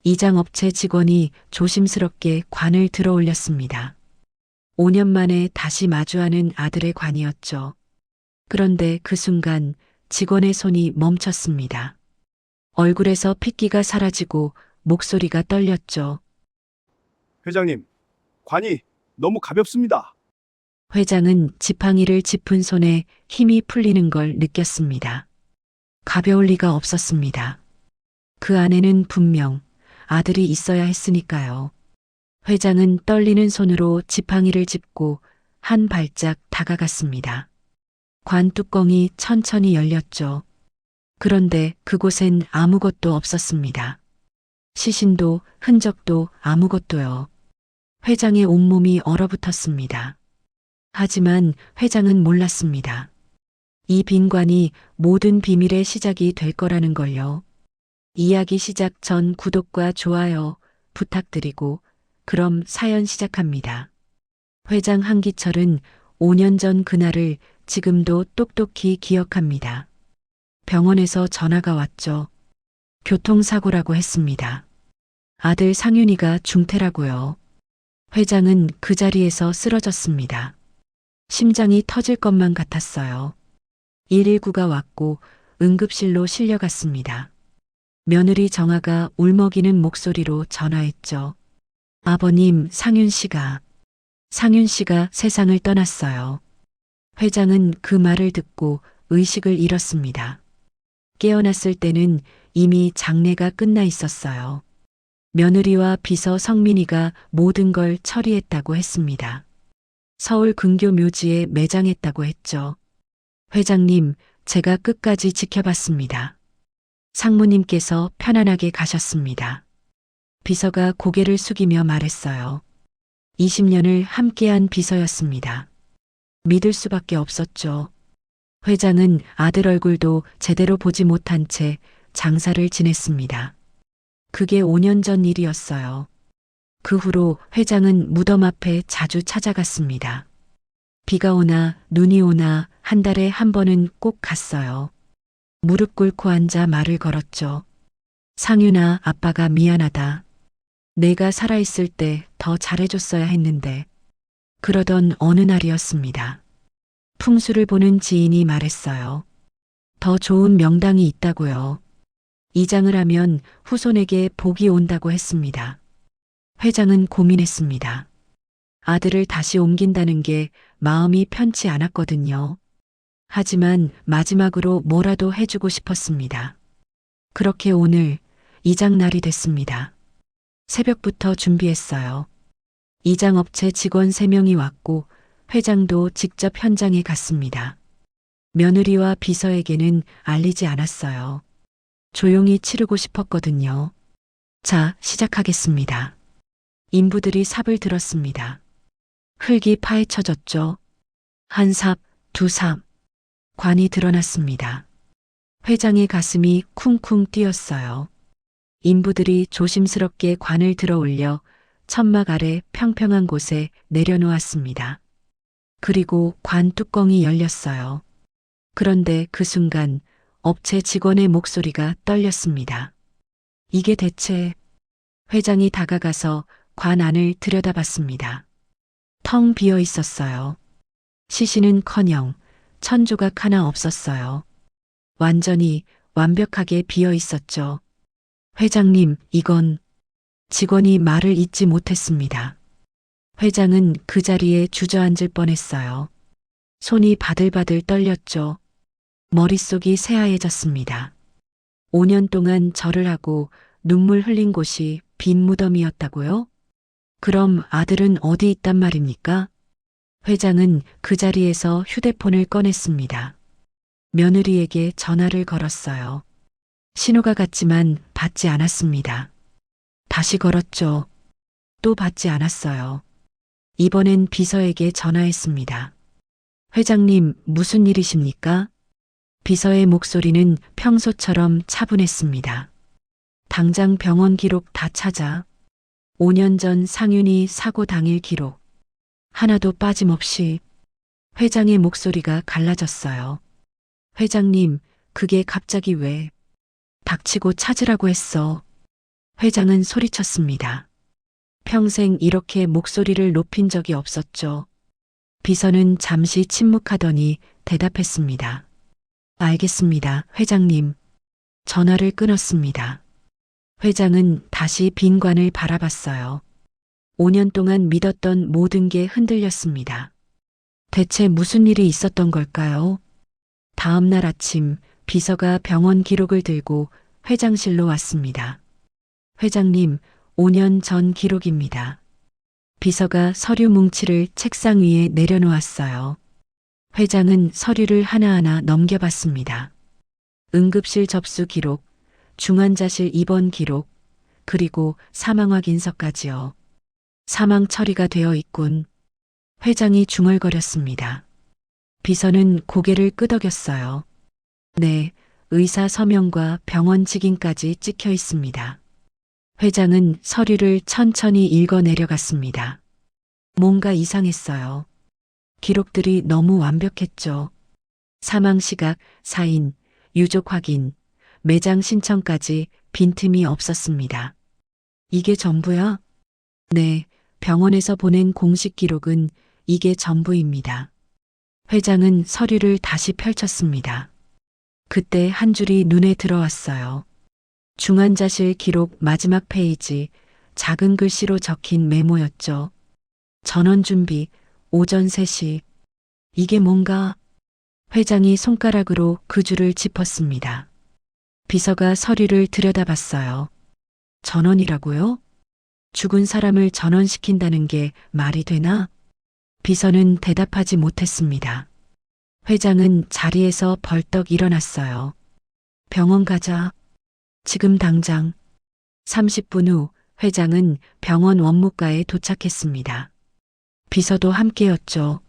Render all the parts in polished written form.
이장업체 직원이 조심스럽게 관을 들어 올렸습니다. 5년 만에 다시 마주하는 아들의 관이었죠. 그런데 그 순간 직원의 손이 멈췄습니다. 얼굴에서 핏기가 사라지고 목소리가 떨렸죠. 회장님, 관이 너무 가볍습니다. 회장은 지팡이를 짚은 손에 힘이 풀리는 걸 느꼈습니다. 가벼울 리가 없었습니다. 그 안에는 분명 아들이 있어야 했으니까요. 회장은 떨리는 손으로 지팡이를 짚고 한 발짝 다가갔습니다. 관 뚜껑이 천천히 열렸죠. 그런데 그곳엔 아무것도 없었습니다. 시신도 흔적도 아무것도요. 회장의 온몸이 얼어붙었습니다. 하지만 회장은 몰랐습니다. 이 빈관이 모든 비밀의 시작이 될 거라는 걸요. 이야기 시작 전 구독과 좋아요 부탁드리고 그럼 사연 시작합니다. 회장 한기철은 5년 전 그날을 지금도 똑똑히 기억합니다. 병원에서 전화가 왔죠. 교통사고라고 했습니다. 아들 상윤이가 중태라고요. 회장은 그 자리에서 쓰러졌습니다. 심장이 터질 것만 같았어요. 119가 왔고 응급실로 실려갔습니다. 며느리 정아가 울먹이는 목소리로 전화했죠. 아버님, 상윤 씨가 세상을 떠났어요. 회장은 그 말을 듣고 의식을 잃었습니다. 깨어났을 때는 이미 장례가 끝나 있었어요. 며느리와 비서 성민이가 모든 걸 처리했다고 했습니다. 서울 근교 묘지에 매장했다고 했죠. 회장님, 제가 끝까지 지켜봤습니다. 상무님께서 편안하게 가셨습니다. 비서가 고개를 숙이며 말했어요. 20년을 함께한 비서였습니다. 믿을 수밖에 없었죠. 회장은 아들 얼굴도 제대로 보지 못한 채 장사를 지냈습니다. 그게 5년 전 일이었어요. 그 후로 회장은 무덤 앞에 자주 찾아갔습니다. 비가 오나 눈이 오나 한 달에 한 번은 꼭 갔어요. 무릎 꿇고 앉아 말을 걸었죠. 상윤아, 아빠가 미안하다. 내가 살아있을 때 더 잘해줬어야 했는데. 그러던 어느 날이었습니다. 풍수를 보는 지인이 말했어요. 더 좋은 명당이 있다고요. 이장을 하면 후손에게 복이 온다고 했습니다. 회장은 고민했습니다. 아들을 다시 옮긴다는 게 마음이 편치 않았거든요. 하지만 마지막으로 뭐라도 해주고 싶었습니다. 그렇게 오늘 이장 날이 됐습니다. 새벽부터 준비했어요. 이장업체 직원 3명이 왔고 회장도 직접 현장에 갔습니다. 며느리와 비서에게는 알리지 않았어요. 조용히 치르고 싶었거든요. 자, 시작하겠습니다. 인부들이 삽을 들었습니다. 흙이 파헤쳐졌죠. 한 삽, 두 삽. 관이 드러났습니다. 회장의 가슴이 쿵쿵 뛰었어요. 인부들이 조심스럽게 관을 들어 올려 천막 아래 평평한 곳에 내려놓았습니다. 그리고 관 뚜껑이 열렸어요. 그런데 그 순간 업체 직원의 목소리가 떨렸습니다. 이게 대체... 회장이 다가가서 관 안을 들여다봤습니다. 텅 비어 있었어요. 시신은커녕 천조각 하나 없었어요. 완벽하게 비어 있었죠. 회장님, 이건... 직원이 말을 잇지 못했습니다. 회장은 그 자리에 주저앉을 뻔했어요. 손이 바들바들 떨렸죠. 머릿속이 새하얘졌습니다. 5년 동안 절을 하고 눈물 흘린 곳이 빈 무덤이었다고요? 그럼 아들은 어디 있단 말입니까? 회장은 그 자리에서 휴대폰을 꺼냈습니다. 며느리에게 전화를 걸었어요. 신호가 갔지만 받지 않았습니다. 다시 걸었죠. 또 받지 않았어요. 이번엔 비서에게 전화했습니다. 회장님, 무슨 일이십니까? 비서의 목소리는 평소처럼 차분했습니다. 당장 병원 기록 다 찾아. 5년 전 상윤이 사고 당일 기록. 하나도 빠짐없이. 회장의 목소리가 갈라졌어요. 회장님, 그게 갑자기 왜? 닥치고 찾으라고 했어. 회장은 소리쳤습니다. 평생 이렇게 목소리를 높인 적이 없었죠. 비서는 잠시 침묵하더니 대답했습니다. 알겠습니다, 회장님. 전화를 끊었습니다. 회장은 다시 빈 관을 바라봤어요. 5년 동안 믿었던 모든 게 흔들렸습니다. 대체 무슨 일이 있었던 걸까요? 다음 날 아침 비서가 병원 기록을 들고 회장실로 왔습니다. 회장님, 5년 전 기록입니다. 비서가 서류 뭉치를 책상 위에 내려놓았어요. 회장은 서류를 하나하나 넘겨봤습니다. 응급실 접수 기록, 중환자실 입원 기록, 그리고 사망 확인서까지요. 사망 처리가 되어 있군. 회장이 중얼거렸습니다. 비서는 고개를 끄덕였어요. 네, 의사 서명과 병원 직인까지 찍혀 있습니다. 회장은 서류를 천천히 읽어 내려갔습니다. 뭔가 이상했어요. 기록들이 너무 완벽했죠. 사망 시각, 사인, 유족 확인, 매장 신청까지 빈틈이 없었습니다. 이게 전부야? 네, 병원에서 보낸 공식 기록은 이게 전부입니다. 회장은 서류를 다시 펼쳤습니다. 그때 한 줄이 눈에 들어왔어요. 중환자실 기록 마지막 페이지, 작은 글씨로 적힌 메모였죠. 전원 준비, 오전 3시. 이게 뭔가? 회장이 손가락으로 그 줄을 짚었습니다. 비서가 서류를 들여다봤어요. 전원이라고요? 죽은 사람을 전원시킨다는 게 말이 되나? 비서는 대답하지 못했습니다. 회장은 자리에서 벌떡 일어났어요. 병원 가자. 지금 당장. 30분 후 회장은 병원 원무과에 도착했습니다. 비서도 함께였죠.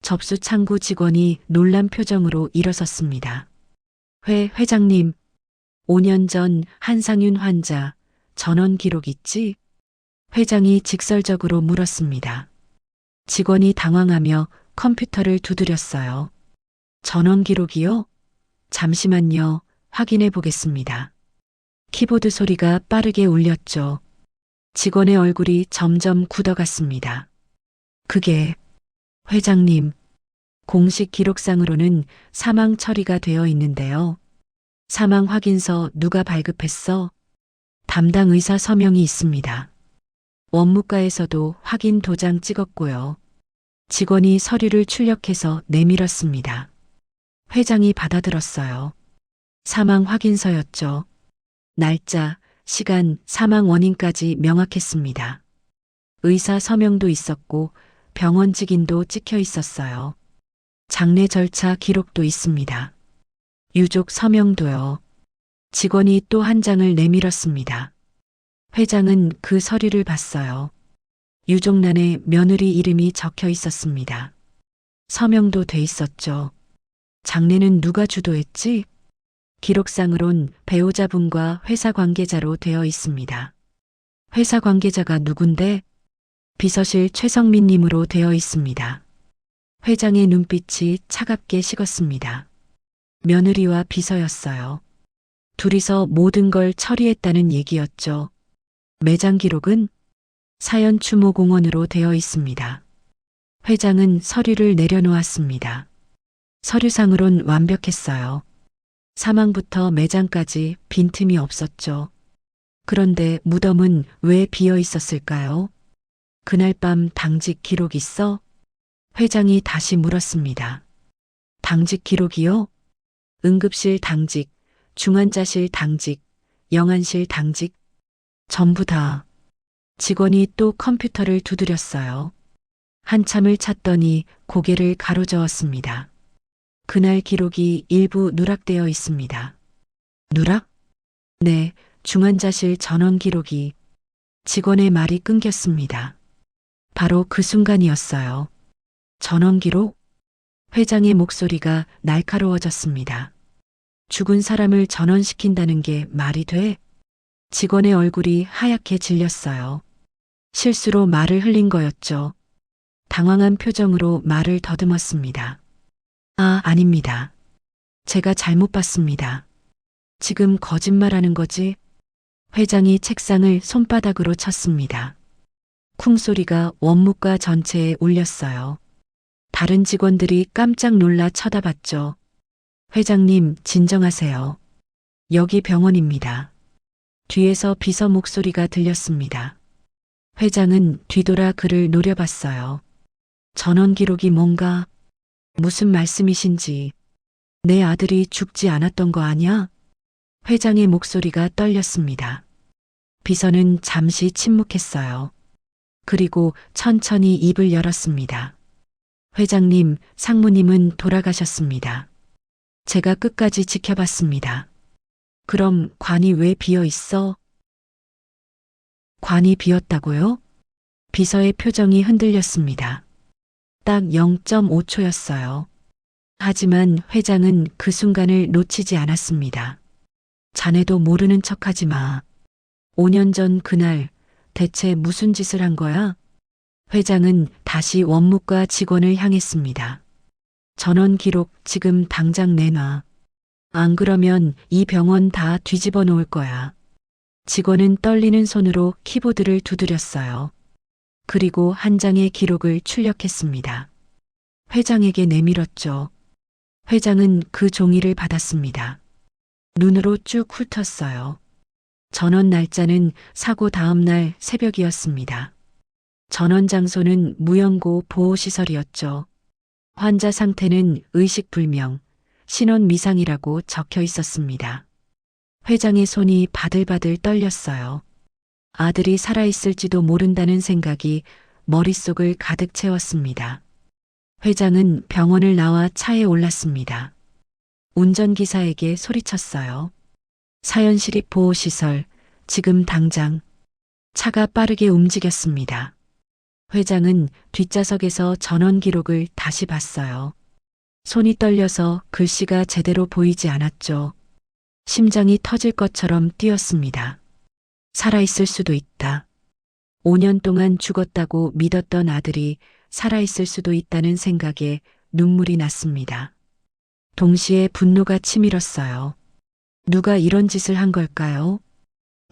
접수 창구 직원이 놀란 표정으로 일어섰습니다. 회장님, 5년 전 한상윤 환자 전원 기록 있지? 회장이 직설적으로 물었습니다. 직원이 당황하며 컴퓨터를 두드렸어요. 전원 기록이요? 잠시만요. 확인해 보겠습니다. 키보드 소리가 빠르게 울렸죠. 직원의 얼굴이 점점 굳어갔습니다. 그게 회장님, 공식 기록상으로는 사망 처리가 되어 있는데요. 사망 확인서 누가 발급했어? 담당 의사 서명이 있습니다. 원무과에서도 확인 도장 찍었고요. 직원이 서류를 출력해서 내밀었습니다. 회장이 받아들었어요. 사망 확인서였죠. 날짜, 시간, 사망 원인까지 명확했습니다. 의사 서명도 있었고 병원 직인도 찍혀 있었어요. 장례 절차 기록도 있습니다. 유족 서명도요. 직원이 또 한 장을 내밀었습니다. 회장은 그 서류를 봤어요. 유족란에 며느리 이름이 적혀 있었습니다. 서명도 돼 있었죠. 장례는 누가 주도했지? 기록상으론 배우자분과 회사 관계자로 되어 있습니다. 회사 관계자가 누군데? 비서실 최성민님으로 되어 있습니다. 회장의 눈빛이 차갑게 식었습니다. 며느리와 비서였어요. 둘이서 모든 걸 처리했다는 얘기였죠. 매장 기록은 사연 추모공원으로 되어 있습니다. 회장은 서류를 내려놓았습니다. 서류상으론 완벽했어요. 사망부터 매장까지 빈틈이 없었죠. 그런데 무덤은 왜 비어 있었을까요? 그날 밤 당직 기록 있어? 회장이 다시 물었습니다. 당직 기록이요? 응급실 당직, 중환자실 당직, 영안실 당직, 전부 다. 직원이 또 컴퓨터를 두드렸어요. 한참을 찾더니 고개를 가로저었습니다. 그날 기록이 일부 누락되어 있습니다. 누락? 네, 중환자실 전원 기록이. 직원의 말이 끊겼습니다. 바로 그 순간이었어요. 전원 기록? 회장의 목소리가 날카로워졌습니다. 죽은 사람을 전원시킨다는 게 말이 돼? 직원의 얼굴이 하얗게 질렸어요. 실수로 말을 흘린 거였죠. 당황한 표정으로 말을 더듬었습니다. 아닙니다. 제가 잘못 봤습니다. 지금 거짓말하는 거지? 회장이 책상을 손바닥으로 쳤습니다. 쿵 소리가 원무과 전체에 울렸어요. 다른 직원들이 깜짝 놀라 쳐다봤죠. 회장님, 진정하세요. 여기 병원입니다. 뒤에서 비서 목소리가 들렸습니다. 회장은 뒤돌아 그를 노려봤어요. 전원 기록이 뭔가, 무슨 말씀이신지. 내 아들이 죽지 않았던 거 아니야? 회장의 목소리가 떨렸습니다. 비서는 잠시 침묵했어요. 그리고 천천히 입을 열었습니다. 회장님, 상무님은 돌아가셨습니다. 제가 끝까지 지켜봤습니다. 그럼 관이 왜 비어 있어? 관이 비었다고요? 비서의 표정이 흔들렸습니다. 딱 0.5초였어요. 하지만 회장은 그 순간을 놓치지 않았습니다. 자네도 모르는 척하지 마. 5년 전 그날 대체 무슨 짓을 한 거야? 회장은 다시 원무과 직원을 향했습니다. 전원 기록 지금 당장 내놔. 안 그러면 이 병원 다 뒤집어 놓을 거야. 직원은 떨리는 손으로 키보드를 두드렸어요. 그리고 한 장의 기록을 출력했습니다. 회장에게 내밀었죠. 회장은 그 종이를 받았습니다. 눈으로 쭉 훑었어요. 전원 날짜는 사고 다음 날 새벽이었습니다. 전원 장소는 무연고 보호시설이었죠. 환자 상태는 의식불명, 신원 미상이라고 적혀 있었습니다. 회장의 손이 바들바들 떨렸어요. 아들이 살아있을지도 모른다는 생각이 머릿속을 가득 채웠습니다. 회장은 병원을 나와 차에 올랐습니다. 운전기사에게 소리쳤어요. 사연실입 보호시설, 지금 당장. 차가 빠르게 움직였습니다. 회장은 뒷좌석에서 전원 기록을 다시 봤어요. 손이 떨려서 글씨가 제대로 보이지 않았죠. 심장이 터질 것처럼 뛰었습니다. 살아있을 수도 있다. 5년 동안 죽었다고 믿었던 아들이 살아있을 수도 있다는 생각에 눈물이 났습니다. 동시에 분노가 치밀었어요. 누가 이런 짓을 한 걸까요?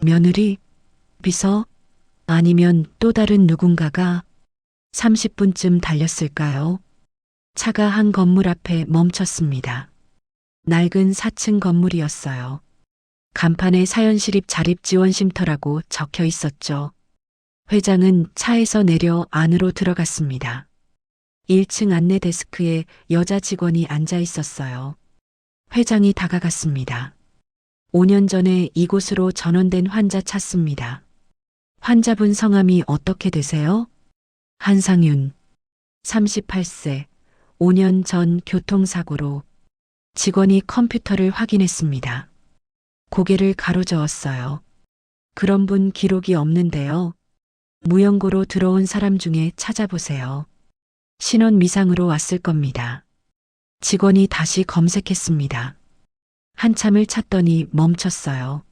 며느리? 비서? 아니면 또 다른 누군가가? 30분쯤 달렸을까요? 차가 한 건물 앞에 멈췄습니다. 낡은 4층 건물이었어요. 간판에 사연실입 자립지원쉼터라고 적혀 있었죠. 회장은 차에서 내려 안으로 들어갔습니다. 1층 안내 데스크에 여자 직원이 앉아 있었어요. 회장이 다가갔습니다. 5년 전에 이곳으로 전원된 환자 찾습니다. 환자분 성함이 어떻게 되세요? 한상윤, 38세, 5년 전 교통사고로. 직원이 컴퓨터를 확인했습니다. 고개를 가로저었어요. 그런 분 기록이 없는데요. 무연고로 들어온 사람 중에 찾아보세요. 신원 미상으로 왔을 겁니다. 직원이 다시 검색했습니다. 한참을 찾더니 멈췄어요.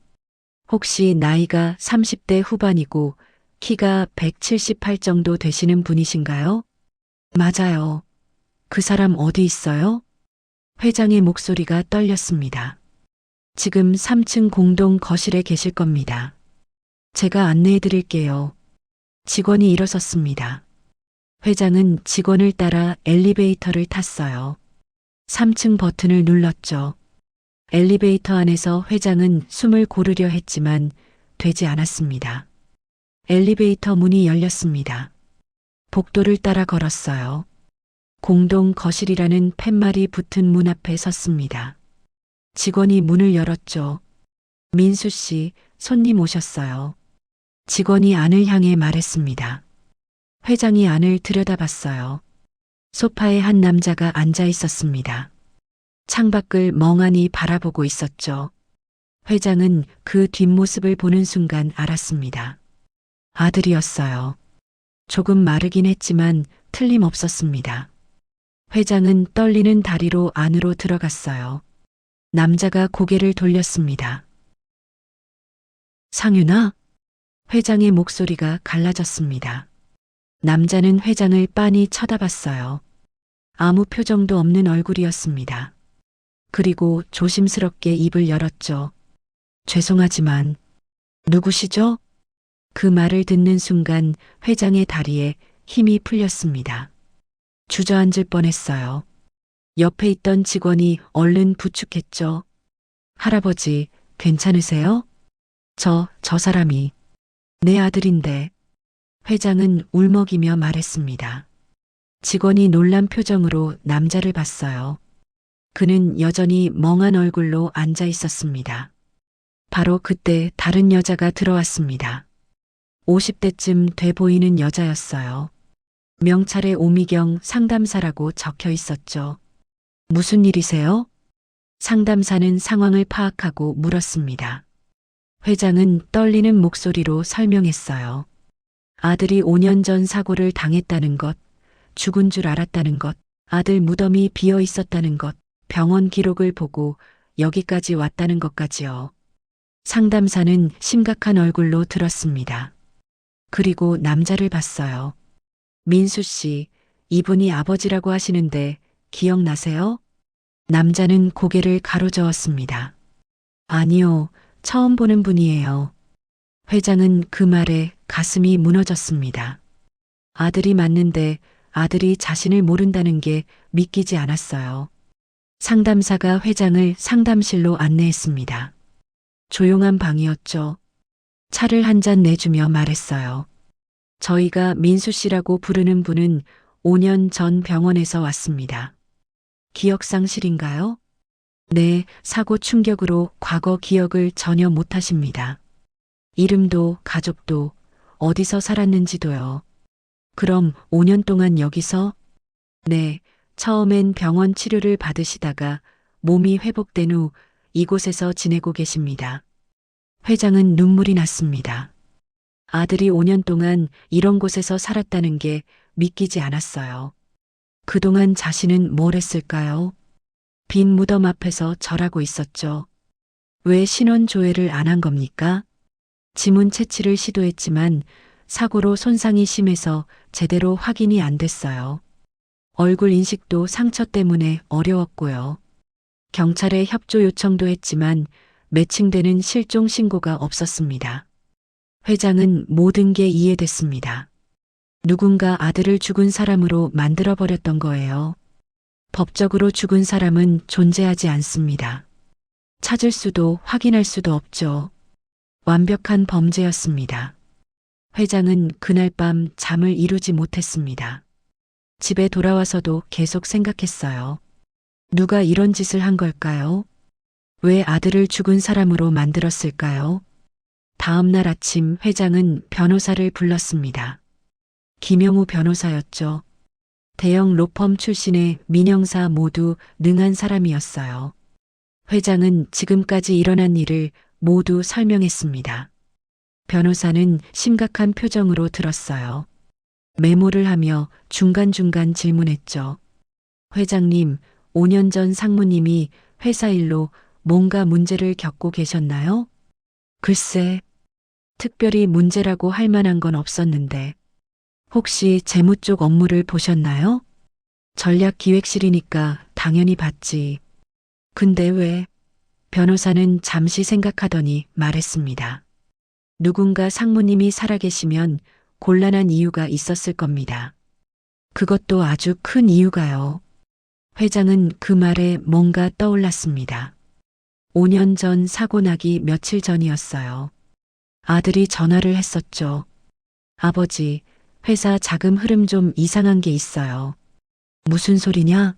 혹시 나이가 30대 후반이고 키가 178 정도 되시는 분이신가요? 맞아요. 그 사람 어디 있어요? 회장의 목소리가 떨렸습니다. 지금 3층 공동 거실에 계실 겁니다. 제가 안내해 드릴게요. 직원이 일어섰습니다. 회장은 직원을 따라 엘리베이터를 탔어요. 3층 버튼을 눌렀죠. 엘리베이터 안에서 회장은 숨을 고르려 했지만 되지 않았습니다. 엘리베이터 문이 열렸습니다. 복도를 따라 걸었어요. 공동 거실이라는 팻말이 붙은 문 앞에 섰습니다. 직원이 문을 열었죠. 민수 씨, 손님 오셨어요. 직원이 안을 향해 말했습니다. 회장이 안을 들여다봤어요. 소파에 한 남자가 앉아 있었습니다. 창밖을 멍하니 바라보고 있었죠. 회장은 그 뒷모습을 보는 순간 알았습니다. 아들이었어요. 조금 마르긴 했지만 틀림없었습니다. 회장은 떨리는 다리로 안으로 들어갔어요. 남자가 고개를 돌렸습니다. 상윤아? 회장의 목소리가 갈라졌습니다. 남자는 회장을 빤히 쳐다봤어요. 아무 표정도 없는 얼굴이었습니다. 그리고 조심스럽게 입을 열었죠. 죄송하지만 누구시죠? 그 말을 듣는 순간 회장의 다리에 힘이 풀렸습니다. 주저앉을 뻔했어요. 옆에 있던 직원이 얼른 부축했죠. 할아버지, 괜찮으세요? 저 사람이 내 아들인데. 회장은 울먹이며 말했습니다. 직원이 놀란 표정으로 남자를 봤어요. 그는 여전히 멍한 얼굴로 앉아 있었습니다. 바로 그때 다른 여자가 들어왔습니다. 50대쯤 돼 보이는 여자였어요. 명찰에 오미경 상담사라고 적혀 있었죠. 무슨 일이세요? 상담사는 상황을 파악하고 물었습니다. 회장은 떨리는 목소리로 설명했어요. 아들이 5년 전 사고를 당했다는 것, 죽은 줄 알았다는 것, 아들 무덤이 비어 있었다는 것, 병원 기록을 보고 여기까지 왔다는 것까지요. 상담사는 심각한 얼굴로 들었습니다. 그리고 남자를 봤어요. 민수 씨, 이분이 아버지라고 하시는데 기억나세요? 남자는 고개를 가로저었습니다. 아니요, 처음 보는 분이에요. 회장은 그 말에 가슴이 무너졌습니다. 아들이 맞는데 아들이 자신을 모른다는 게 믿기지 않았어요. 상담사가 회장을 상담실로 안내했습니다. 조용한 방이었죠. 차를 한 잔 내주며 말했어요. 저희가 민수 씨라고 부르는 분은 5년 전 병원에서 왔습니다. 기억상실인가요? 네, 사고 충격으로 과거 기억을 전혀 못 하십니다. 이름도 가족도 어디서 살았는지도요. 그럼 5년 동안 여기서? 네, 처음엔 병원 치료를 받으시다가 몸이 회복된 후 이곳에서 지내고 계십니다. 회장은 눈물이 났습니다. 아들이 5년 동안 이런 곳에서 살았다는 게 믿기지 않았어요. 그동안 자신은 뭘 했을까요? 빈 무덤 앞에서 절하고 있었죠. 왜 신원 조회를 안 한 겁니까? 지문 채취를 시도했지만 사고로 손상이 심해서 제대로 확인이 안 됐어요. 얼굴 인식도 상처 때문에 어려웠고요. 경찰에 협조 요청도 했지만 매칭되는 실종 신고가 없었습니다. 회장은 모든 게 이해됐습니다. 누군가 아들을 죽은 사람으로 만들어버렸던 거예요. 법적으로 죽은 사람은 존재하지 않습니다. 찾을 수도 확인할 수도 없죠. 완벽한 범죄였습니다. 회장은 그날 밤 잠을 이루지 못했습니다. 집에 돌아와서도 계속 생각했어요. 누가 이런 짓을 한 걸까요? 왜 아들을 죽은 사람으로 만들었을까요? 다음 날 아침 회장은 변호사를 불렀습니다. 김영우 변호사였죠. 대형 로펌 출신의 민영사 모두 능한 사람이었어요. 회장은 지금까지 일어난 일을 모두 설명했습니다. 변호사는 심각한 표정으로 들었어요. 메모를 하며 중간중간 질문했죠. 회장님, 5년 전 상무님이 회사 일로 뭔가 문제를 겪고 계셨나요? 글쎄, 특별히 문제라고 할 만한 건 없었는데, 혹시 재무 쪽 업무를 보셨나요? 전략기획실이니까 당연히 봤지. 근데 왜? 변호사는 잠시 생각하더니 말했습니다. 누군가 상무님이 살아계시면 곤란한 이유가 있었을 겁니다. 그것도 아주 큰 이유가요. 회장은 그 말에 뭔가 떠올랐습니다. 5년 전 사고 나기 며칠 전이었어요. 아들이 전화를 했었죠. 아버지, 회사 자금 흐름 좀 이상한 게 있어요. 무슨 소리냐?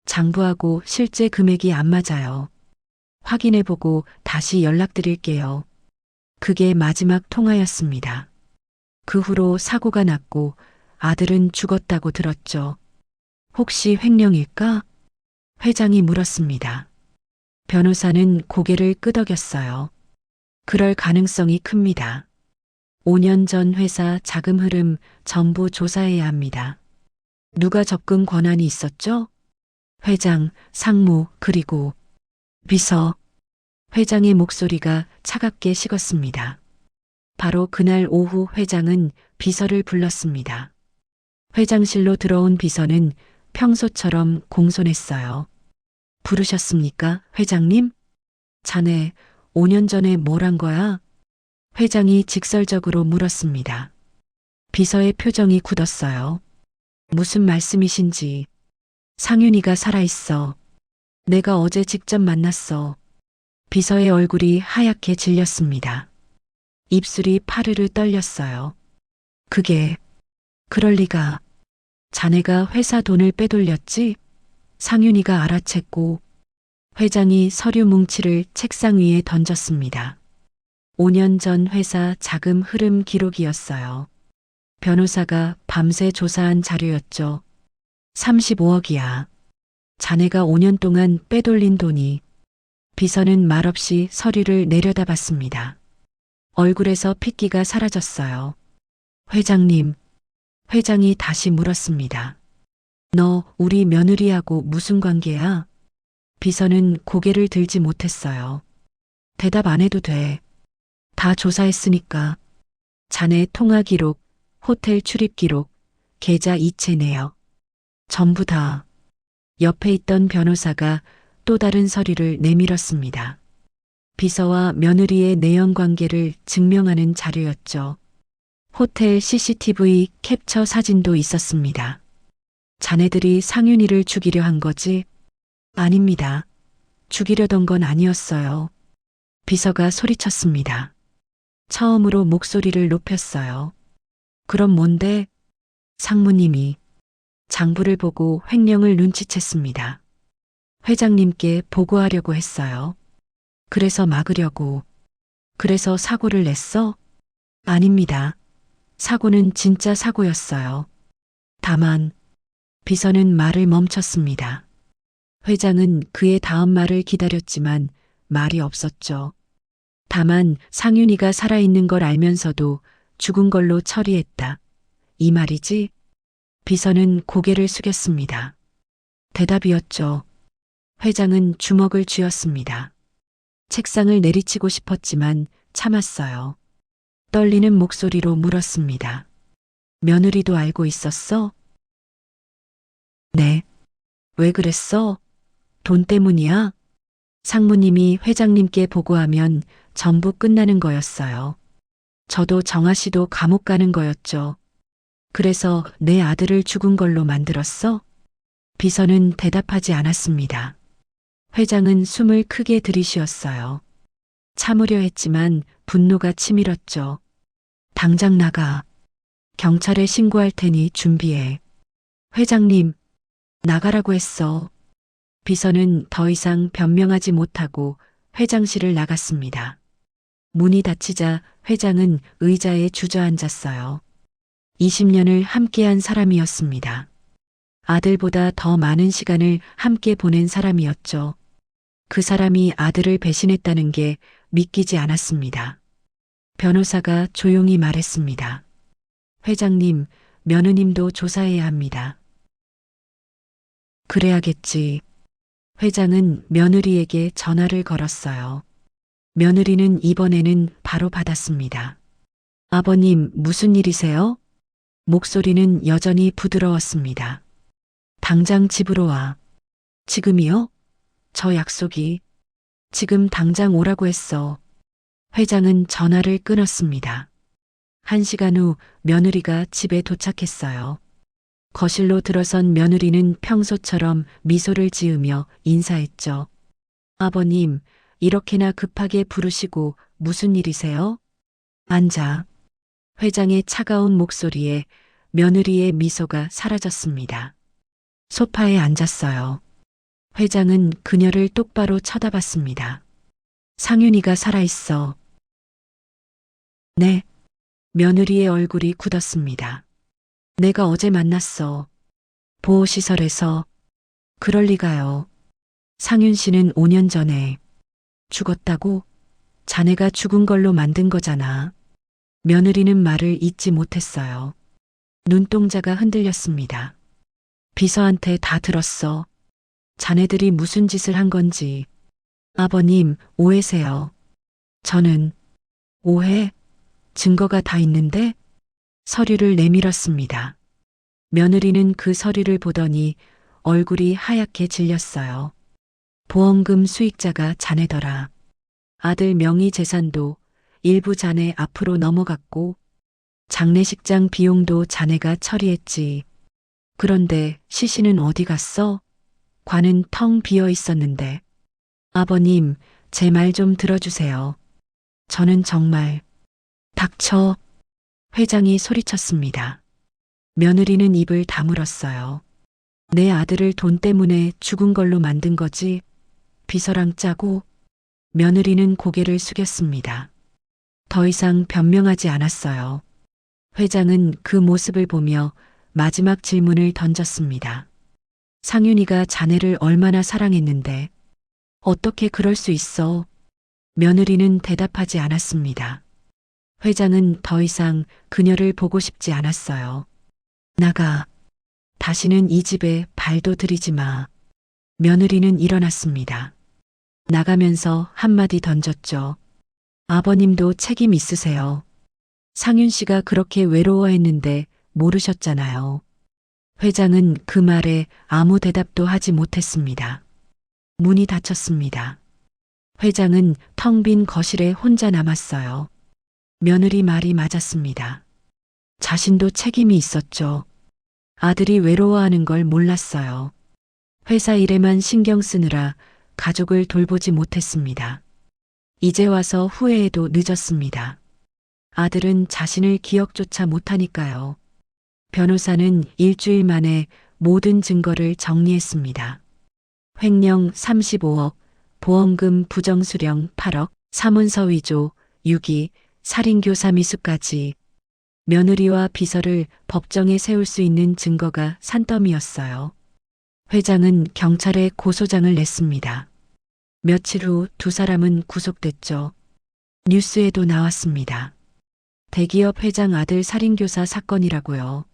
장부하고 실제 금액이 안 맞아요. 확인해보고 다시 연락드릴게요. 그게 마지막 통화였습니다. 그 후로 사고가 났고 아들은 죽었다고 들었죠. 혹시 횡령일까? 회장이 물었습니다. 변호사는 고개를 끄덕였어요. 그럴 가능성이 큽니다. 5년 전 회사 자금 흐름 전부 조사해야 합니다. 누가 접근 권한이 있었죠? 회장, 상무, 그리고 비서. 회장의 목소리가 차갑게 식었습니다. 바로 그날 오후 회장은 비서를 불렀습니다. 회장실로 들어온 비서는 평소처럼 공손했어요. 부르셨습니까, 회장님? 자네 5년 전에 뭘 한 거야? 회장이 직설적으로 물었습니다. 비서의 표정이 굳었어요. 무슨 말씀이신지. 상윤이가 살아있어. 내가 어제 직접 만났어. 비서의 얼굴이 하얗게 질렸습니다. 입술이 파르르 떨렸어요. 그게, 그럴 리가. 자네가 회사 돈을 빼돌렸지? 상윤이가 알아챘고, 회장이 서류 뭉치를 책상 위에 던졌습니다. 5년 전 회사 자금 흐름 기록이었어요. 변호사가 밤새 조사한 자료였죠. 35억이야. 자네가 5년 동안 빼돌린 돈이. 비서는 말없이 서류를 내려다봤습니다. 얼굴에서 핏기가 사라졌어요. 회장님, 회장이 다시 물었습니다. 너 우리 며느리하고 무슨 관계야? 비서는 고개를 들지 못했어요. 대답 안 해도 돼. 다 조사했으니까. 자네 통화 기록, 호텔 출입 기록, 계좌 이체 내역. 전부 다. 옆에 있던 변호사가 또 다른 서류를 내밀었습니다. 비서와 며느리의 내연 관계를 증명하는 자료였죠. 호텔 CCTV 캡처 사진도 있었습니다. 자네들이 상윤이를 죽이려 한 거지? 아닙니다. 죽이려던 건 아니었어요. 비서가 소리쳤습니다. 처음으로 목소리를 높였어요. 그럼 뭔데? 상무님이 장부를 보고 횡령을 눈치챘습니다. 회장님께 보고하려고 했어요. 그래서 막으려고. 그래서 사고를 냈어? 아닙니다. 사고는 진짜 사고였어요. 다만, 비서는 말을 멈췄습니다. 회장은 그의 다음 말을 기다렸지만 말이 없었죠. 다만 상윤이가 살아있는 걸 알면서도 죽은 걸로 처리했다. 이 말이지? 비서는 고개를 숙였습니다. 대답이었죠. 회장은 주먹을 쥐었습니다. 책상을 내리치고 싶었지만 참았어요. 떨리는 목소리로 물었습니다. 며느리도 알고 있었어? 네. 왜 그랬어? 돈 때문이야? 상무님이 회장님께 보고하면 전부 끝나는 거였어요. 저도 정아 씨도 감옥 가는 거였죠. 그래서 내 아들을 죽은 걸로 만들었어? 비서는 대답하지 않았습니다. 회장은 숨을 크게 들이쉬었어요. 참으려 했지만 분노가 치밀었죠. 당장 나가. 경찰에 신고할 테니 준비해. 회장님, 나가라고 했어. 비서는 더 이상 변명하지 못하고 회장실을 나갔습니다. 문이 닫히자 회장은 의자에 주저앉았어요. 20년을 함께한 사람이었습니다. 아들보다 더 많은 시간을 함께 보낸 사람이었죠. 그 사람이 아들을 배신했다는 게 믿기지 않았습니다. 변호사가 조용히 말했습니다. 회장님, 며느님도 조사해야 합니다. 그래야겠지. 회장은 며느리에게 전화를 걸었어요. 며느리는 이번에는 바로 받았습니다. 아버님, 무슨 일이세요? 목소리는 여전히 부드러웠습니다. 당장 집으로 와. 지금이요? 저 약속이. 지금 당장 오라고 했어. 회장은 전화를 끊었습니다. 1시간 후 며느리가 집에 도착했어요. 거실로 들어선 며느리는 평소처럼 미소를 지으며 인사했죠. 아버님, 이렇게나 급하게 부르시고 무슨 일이세요? 앉아. 회장의 차가운 목소리에 며느리의 미소가 사라졌습니다. 소파에 앉았어요. 회장은 그녀를 똑바로 쳐다봤습니다. 상윤이가 살아있어. 네. 며느리의 얼굴이 굳었습니다. 내가 어제 만났어. 보호시설에서. 그럴 리가요. 상윤 씨는 5년 전에 죽었다고? 자네가 죽은 걸로 만든 거잖아. 며느리는 말을 잇지 못했어요. 눈동자가 흔들렸습니다. 비서한테 다 들었어. 자네들이 무슨 짓을 한 건지. 아버님, 오해세요. 저는 오해? 증거가 다 있는데? 서류를 내밀었습니다. 며느리는 그 서류를 보더니 얼굴이 하얗게 질렸어요. 보험금 수익자가 자네더라. 아들 명의 재산도 일부 자네 앞으로 넘어갔고 장례식장 비용도 자네가 처리했지. 그런데 시신은 어디 갔어? 관은 텅 비어 있었는데. 아버님, 제 말 좀 들어주세요. 저는 정말. 닥쳐. 회장이 소리쳤습니다. 며느리는 입을 다물었어요. 내 아들을 돈 때문에 죽은 걸로 만든 거지. 비서랑 짜고. 며느리는 고개를 숙였습니다. 더 이상 변명하지 않았어요. 회장은 그 모습을 보며 마지막 질문을 던졌습니다. 상윤이가 자네를 얼마나 사랑했는데 어떻게 그럴 수 있어? 며느리는 대답하지 않았습니다. 회장은 더 이상 그녀를 보고 싶지 않았어요. 나가. 다시는 이 집에 발도 들이지 마. 며느리는 일어났습니다. 나가면서 한마디 던졌죠. 아버님도 책임 있으세요. 상윤 씨가 그렇게 외로워했는데 모르셨잖아요. 회장은 그 말에 아무 대답도 하지 못했습니다. 문이 닫혔습니다. 회장은 텅 빈 거실에 혼자 남았어요. 며느리 말이 맞았습니다. 자신도 책임이 있었죠. 아들이 외로워하는 걸 몰랐어요. 회사 일에만 신경 쓰느라 가족을 돌보지 못했습니다. 이제 와서 후회해도 늦었습니다. 아들은 자신을 기억조차 못하니까요. 변호사는 일주일 만에 모든 증거를 정리했습니다. 횡령 35억, 보험금 부정수령 8억, 사문서 위조, 유기, 살인교사 미수까지 며느리와 비서를 법정에 세울 수 있는 증거가 산더미였어요. 회장은 경찰에 고소장을 냈습니다. 며칠 후 두 사람은 구속됐죠. 뉴스에도 나왔습니다. 대기업 회장 아들 살인교사 사건이라고요.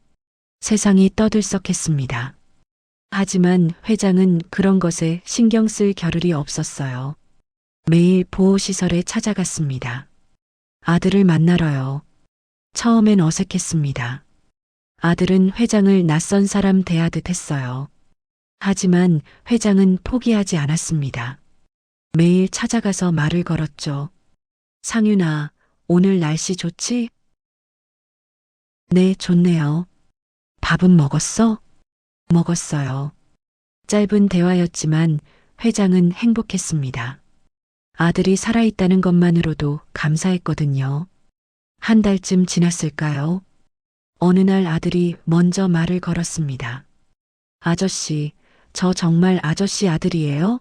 세상이 떠들썩했습니다. 하지만 회장은 그런 것에 신경 쓸 겨를이 없었어요. 매일 보호시설에 찾아갔습니다. 아들을 만나러요. 처음엔 어색했습니다. 아들은 회장을 낯선 사람 대하듯 했어요. 하지만 회장은 포기하지 않았습니다. 매일 찾아가서 말을 걸었죠. 상윤아, 오늘 날씨 좋지? 네, 좋네요. 밥은 먹었어? 먹었어요. 짧은 대화였지만 회장은 행복했습니다. 아들이 살아있다는 것만으로도 감사했거든요. 한 달쯤 지났을까요? 어느 날 아들이 먼저 말을 걸었습니다. 아저씨, 저 정말 아저씨 아들이에요?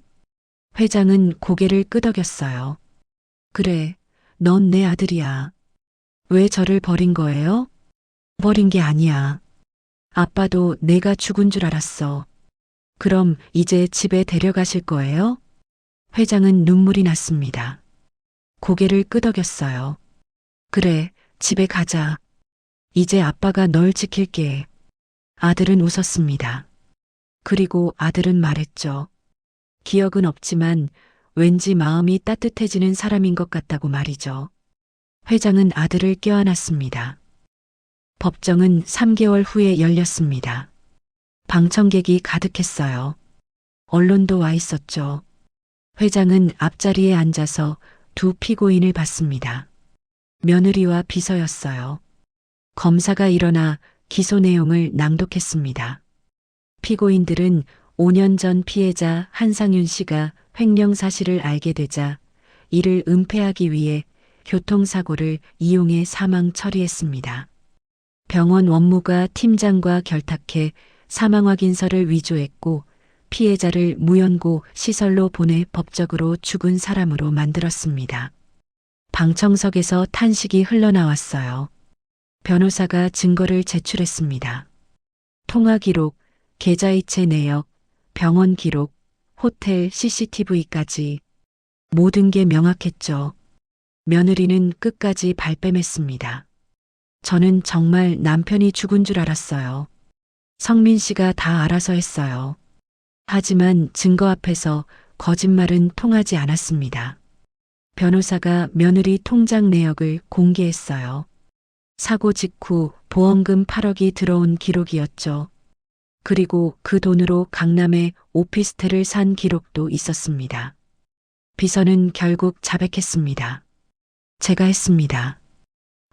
회장은 고개를 끄덕였어요. 그래, 넌 내 아들이야. 왜 저를 버린 거예요? 버린 게 아니야. 아빠도 내가 죽은 줄 알았어. 그럼 이제 집에 데려가실 거예요? 회장은 눈물이 났습니다. 고개를 끄덕였어요. 그래, 집에 가자. 이제 아빠가 널 지킬게. 아들은 웃었습니다. 그리고 아들은 말했죠. 기억은 없지만 왠지 마음이 따뜻해지는 사람인 것 같다고 말이죠. 회장은 아들을 껴안았습니다. 법정은 3개월 후에 열렸습니다. 방청객이 가득했어요. 언론도 와 있었죠. 회장은 앞자리에 앉아서 두 피고인을 봤습니다. 며느리와 비서였어요. 검사가 일어나 기소 내용을 낭독했습니다. 피고인들은 5년 전 피해자 한상윤 씨가 횡령 사실을 알게 되자 이를 은폐하기 위해 교통사고를 이용해 사망 처리했습니다. 병원 원무가 팀장과 결탁해 사망 확인서를 위조했고 피해자를 무연고 시설로 보내 법적으로 죽은 사람으로 만들었습니다. 방청석에서 탄식이 흘러나왔어요. 변호사가 증거를 제출했습니다. 통화 기록, 계좌이체 내역, 병원 기록, 호텔 CCTV까지 모든 게 명확했죠. 며느리는 끝까지 발뺌했습니다. 저는 정말 남편이 죽은 줄 알았어요. 성민 씨가 다 알아서 했어요. 하지만 증거 앞에서 거짓말은 통하지 않았습니다. 변호사가 며느리 통장 내역을 공개했어요. 사고 직후 보험금 8억이 들어온 기록이었죠. 그리고 그 돈으로 강남에 오피스텔을 산 기록도 있었습니다. 비서는 결국 자백했습니다. 제가 했습니다.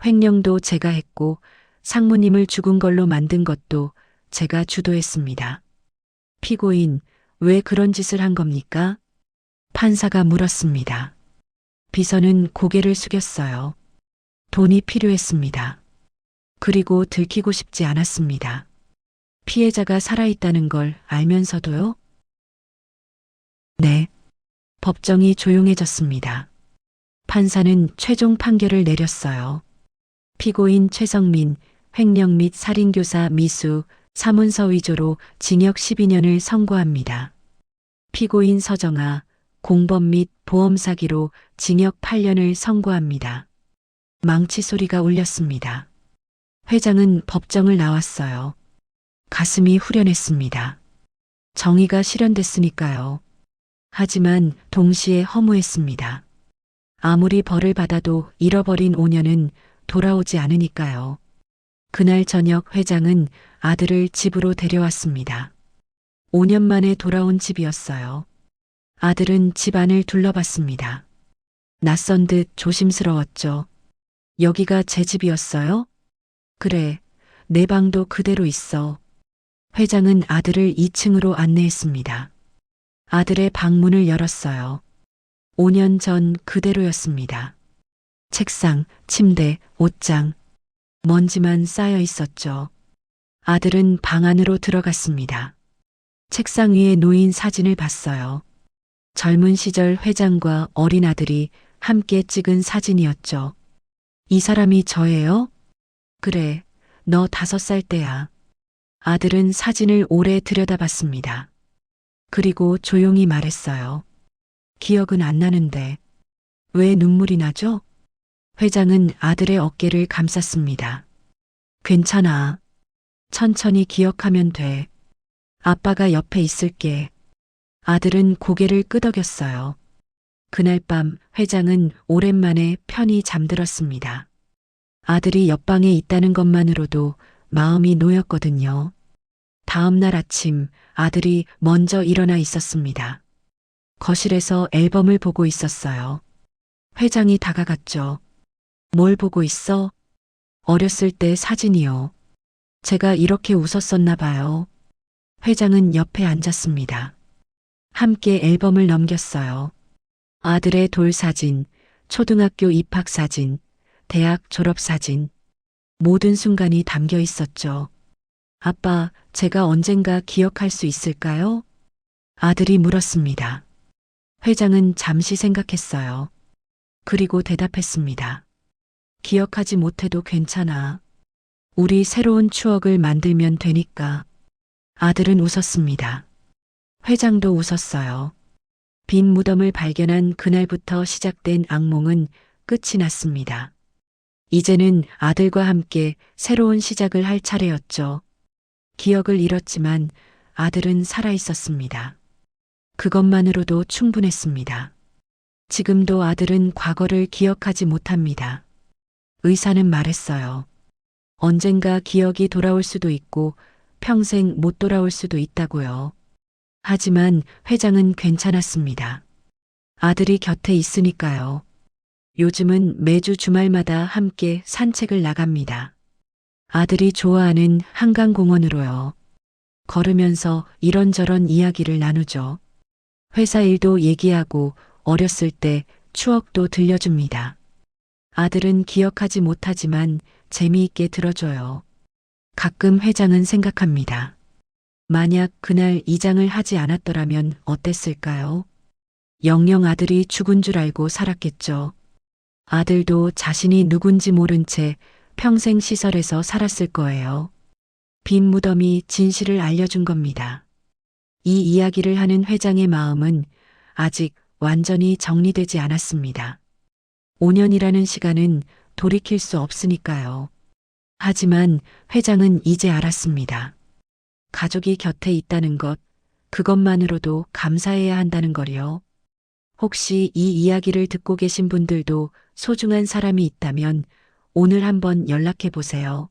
횡령도 제가 했고 상무님을 죽은 걸로 만든 것도 제가 주도했습니다. 피고인, 왜 그런 짓을 한 겁니까? 판사가 물었습니다. 비서는 고개를 숙였어요. 돈이 필요했습니다. 그리고 들키고 싶지 않았습니다. 피해자가 살아있다는 걸 알면서도요? 네. 법정이 조용해졌습니다. 판사는 최종 판결을 내렸어요. 피고인 최성민, 횡령 및 살인교사 미수, 사문서 위조로 징역 12년을 선고합니다. 피고인 서정아, 공범 및 보험 사기로 징역 8년을 선고합니다. 망치 소리가 울렸습니다. 회장은 법정을 나왔어요. 가슴이 후련했습니다. 정의가 실현됐으니까요. 하지만 동시에 허무했습니다. 아무리 벌을 받아도 잃어버린 5년은 돌아오지 않으니까요. 그날 저녁 회장은 아들을 집으로 데려왔습니다. 5년 만에 돌아온 집이었어요. 아들은 집 안을 둘러봤습니다. 낯선 듯 조심스러웠죠. 여기가 제 집이었어요? 그래, 내 방도 그대로 있어. 회장은 아들을 2층으로 안내했습니다. 아들의 방문을 열었어요. 5년 전 그대로였습니다. 책상, 침대, 옷장, 먼지만 쌓여 있었죠. 아들은 방 안으로 들어갔습니다. 책상 위에 놓인 사진을 봤어요. 젊은 시절 회장과 어린 아들이 함께 찍은 사진이었죠. 이 사람이 저예요? 그래, 너 5살 때야. 아들은 사진을 오래 들여다봤습니다. 그리고 조용히 말했어요. 기억은 안 나는데. 왜 눈물이 나죠? 회장은 아들의 어깨를 감쌌습니다. 괜찮아. 천천히 기억하면 돼. 아빠가 옆에 있을게. 아들은 고개를 끄덕였어요. 그날 밤 회장은 오랜만에 편히 잠들었습니다. 아들이 옆방에 있다는 것만으로도 마음이 놓였거든요. 다음 날 아침 아들이 먼저 일어나 있었습니다. 거실에서 앨범을 보고 있었어요. 회장이 다가갔죠. 뭘 보고 있어? 어렸을 때 사진이요. 제가 이렇게 웃었었나 봐요. 회장은 옆에 앉았습니다. 함께 앨범을 넘겼어요. 아들의 돌사진, 초등학교 입학사진, 대학 졸업사진. 모든 순간이 담겨 있었죠. 아빠, 제가 언젠가 기억할 수 있을까요? 아들이 물었습니다. 회장은 잠시 생각했어요. 그리고 대답했습니다. 기억하지 못해도 괜찮아. 우리 새로운 추억을 만들면 되니까. 아들은 웃었습니다. 회장도 웃었어요. 빈 무덤을 발견한 그날부터 시작된 악몽은 끝이 났습니다. 이제는 아들과 함께 새로운 시작을 할 차례였죠. 기억을 잃었지만 아들은 살아 있었습니다. 그것만으로도 충분했습니다. 지금도 아들은 과거를 기억하지 못합니다. 의사는 말했어요. 언젠가 기억이 돌아올 수도 있고 평생 못 돌아올 수도 있다고요. 하지만 회장은 괜찮았습니다. 아들이 곁에 있으니까요. 요즘은 매주 주말마다 함께 산책을 나갑니다. 아들이 좋아하는 한강공원으로요. 걸으면서 이런저런 이야기를 나누죠. 회사 일도 얘기하고 어렸을 때 추억도 들려줍니다. 아들은 기억하지 못하지만 재미있게 들어줘요. 가끔 회장은 생각합니다. 만약 그날 이장을 하지 않았더라면 어땠을까요? 영영 아들이 죽은 줄 알고 살았겠죠. 아들도 자신이 누군지 모른 채 평생 시설에서 살았을 거예요. 빈 무덤이 진실을 알려준 겁니다. 이 이야기를 하는 회장의 마음은 아직 완전히 정리되지 않았습니다. 5년이라는 시간은 돌이킬 수 없으니까요. 하지만 회장은 이제 알았습니다. 가족이 곁에 있다는 것, 그것만으로도 감사해야 한다는 거요. 혹시 이 이야기를 듣고 계신 분들도 소중한 사람이 있다면 오늘 한번 연락해 보세요.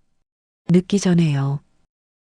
늦기 전에요.